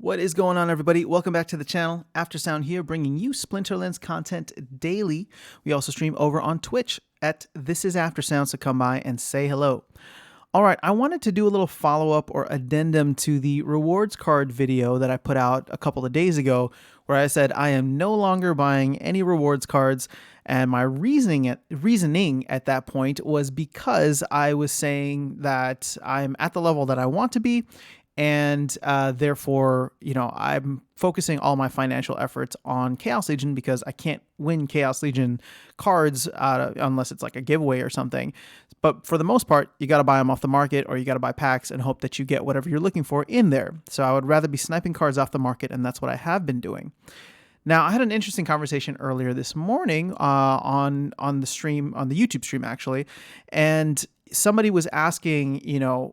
What is going on, everybody? Welcome back to the channel. Aftersound here, bringing you Splinterlands content daily. We also stream over on Twitch at This Is Aftersound, so come by and say hello. All right, I wanted to do a little follow-up or addendum to the rewards card video that I put out a couple of days ago, where I said I am no longer buying any rewards cards, and my reasoning at that point was because I was saying that I'm at the level that I want to be, and therefore, I'm focusing all my financial efforts on Chaos Legion because I can't win Chaos Legion cards unless it's like a giveaway or something. But for the most part, you got to buy them off the market, or you got to buy packs and hope that you get whatever you're looking for in there. So I would rather be sniping cards off the market, and that's what I have been doing. Now, I had an interesting conversation earlier this morning on the stream, on the YouTube stream actually, and somebody was asking,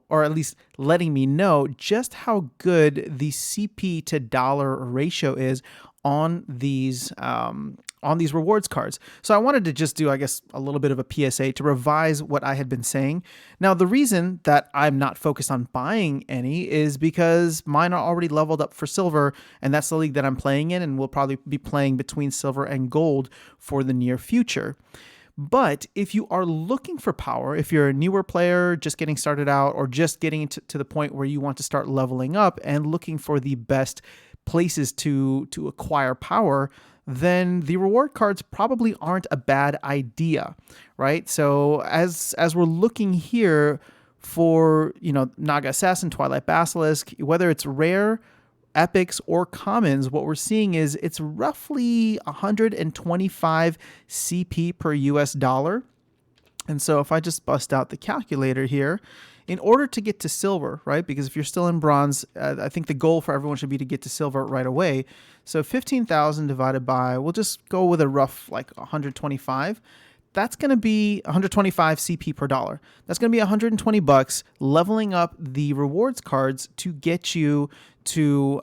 or at least letting me know just how good the CP to dollar ratio is on these rewards cards. So I wanted to just do, I guess, a little bit of a PSA to revise what I had been saying. Now, the reason that I'm not focused on buying any is because mine are already leveled up for silver, and that's the league that I'm playing in, and we'll probably be playing between silver and gold for the near future. But if you are looking for power, if you're a newer player, just getting started out, or just getting to the point where you want to start leveling up and looking for the best places to acquire power, then the reward cards probably aren't a bad idea, right? So as we're looking here for, Naga Assassin, Twilight Basilisk, whether it's rare, epics, or commons, what we're seeing is it's roughly 125 CP per US dollar. And so if I just bust out the calculator here, in order to get to silver, right? Because if you're still in bronze, I think the goal for everyone should be to get to silver right away. So 15,000 divided by, we'll just go with a rough like 125. That's going to be 125 CP per dollar. That's going to be 120 bucks leveling up the rewards cards to get you to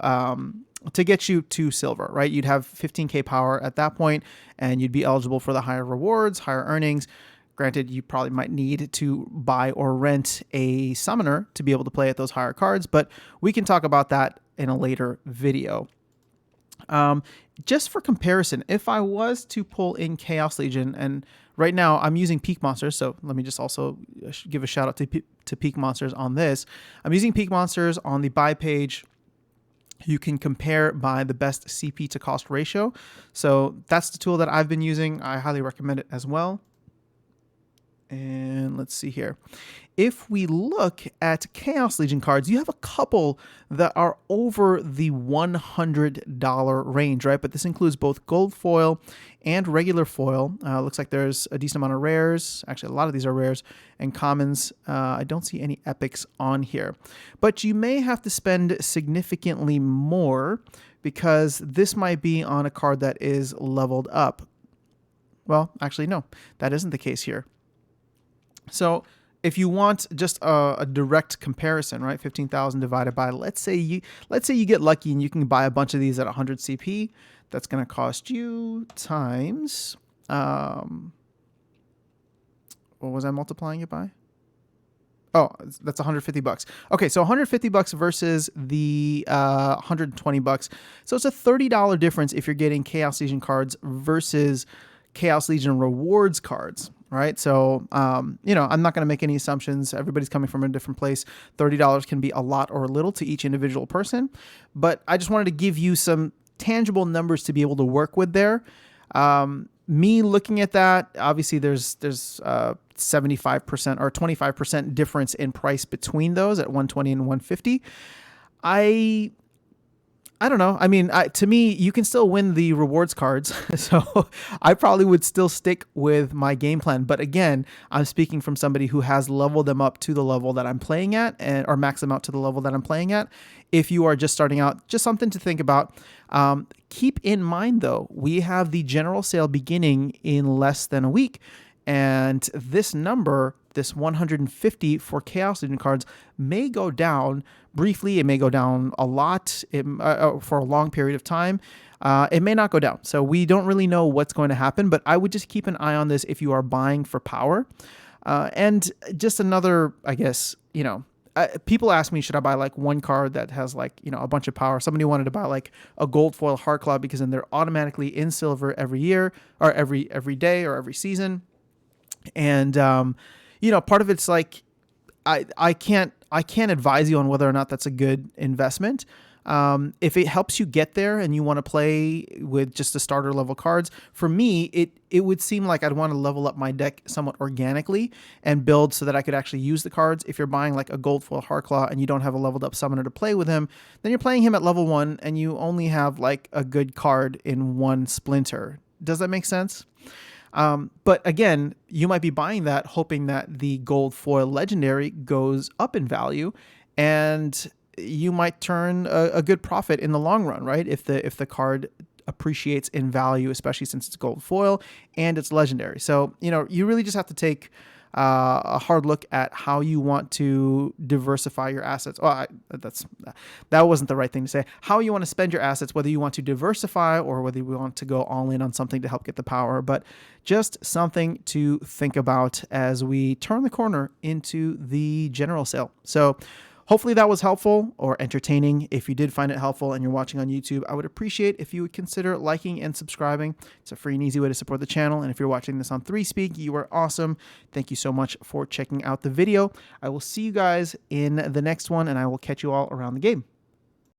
silver, right? You'd have 15k power at that point, and you'd be eligible for the higher rewards, higher earnings. Granted, you probably might need to buy or rent a summoner to be able to play at those higher cards, but we can talk about that in a later video. Just for comparison, if I was to pull in Chaos Legion, and right now I'm using Peak Monsters, so let me just also give a shout out to Peak Monsters on this. I'm using Peak Monsters on the buy page. You can compare by the best CP to cost ratio. So that's the tool that I've been using. I highly recommend it as well. And let's see here. If we look at Chaos Legion cards, you have a couple that are over the $100 range, right? But this includes both gold foil and regular foil. Looks like there's a decent amount of rares. Actually, a lot of these are rares and commons. I don't see any epics on here. But you may have to spend significantly more because this might be on a card that is leveled up. Well, actually, no, that isn't the case here. So if you want just a direct comparison, right? 15,000 divided by, let's say you get lucky and you can buy a bunch of these at 100 CP. That's going to cost you times, what was I multiplying it by? Oh, that's 150 bucks. Okay, so 150 bucks versus the 120 bucks. So it's a $30 difference if you're getting Chaos Legion cards versus Chaos Legion rewards cards, right? So, I'm not going to make any assumptions. Everybody's coming from a different place. $30 can be a lot or a little to each individual person, but I just wanted to give you some tangible numbers to be able to work with there. Me looking at that, obviously there's 75% or 25% difference in price between those at 120 and 150. I don't know. I mean, to me, you can still win the rewards cards. So I probably would still stick with my game plan. But again, I'm speaking from somebody who has leveled them up to the level that I'm playing at, or max them out to the level that I'm playing at. If you are just starting out, just something to think about. Keep in mind, though, we have the general sale beginning in less than a week. And this number, this 150 for Chaos Legion cards, may go down briefly. It may go down a lot for a long period of time. It may not go down. So we don't really know what's going to happen, but I would just keep an eye on this if you are buying for power. And just another, I guess, people ask me, should I buy like one card that has like, you know, a bunch of power? Somebody wanted to buy like a gold foil Heartclaw because then they're automatically in silver every year or every day or every season. And, you know, part of it's like, I can't advise you on whether or not that's a good investment. If it helps you get there and you want to play with just the starter level cards, for me, it would seem like I'd want to level up my deck somewhat organically and build so that I could actually use the cards. If you're buying like a gold foil Heartclaw and you don't have a leveled up summoner to play with him, then you're playing him at level 1 and you only have like a good card in one splinter. Does that make sense? But again, you might be buying that hoping that the gold foil legendary goes up in value, and you might turn a good profit in the long run, right? If the card appreciates in value, especially since it's gold foil and it's legendary. So, you know, you really just have to take a hard look at how you want to diversify your assets. Well, that wasn't the right thing to say. How you want to spend your assets, whether you want to diversify or whether you want to go all in on something to help get the power, but just something to think about as we turn the corner into the general sale. So hopefully that was helpful or entertaining. If you did find it helpful and you're watching on YouTube, I would appreciate if you would consider liking and subscribing. It's a free and easy way to support the channel. And if you're watching this on 3Speak, you are awesome. Thank you so much for checking out the video. I will see you guys in the next one, and I will catch you all around the game.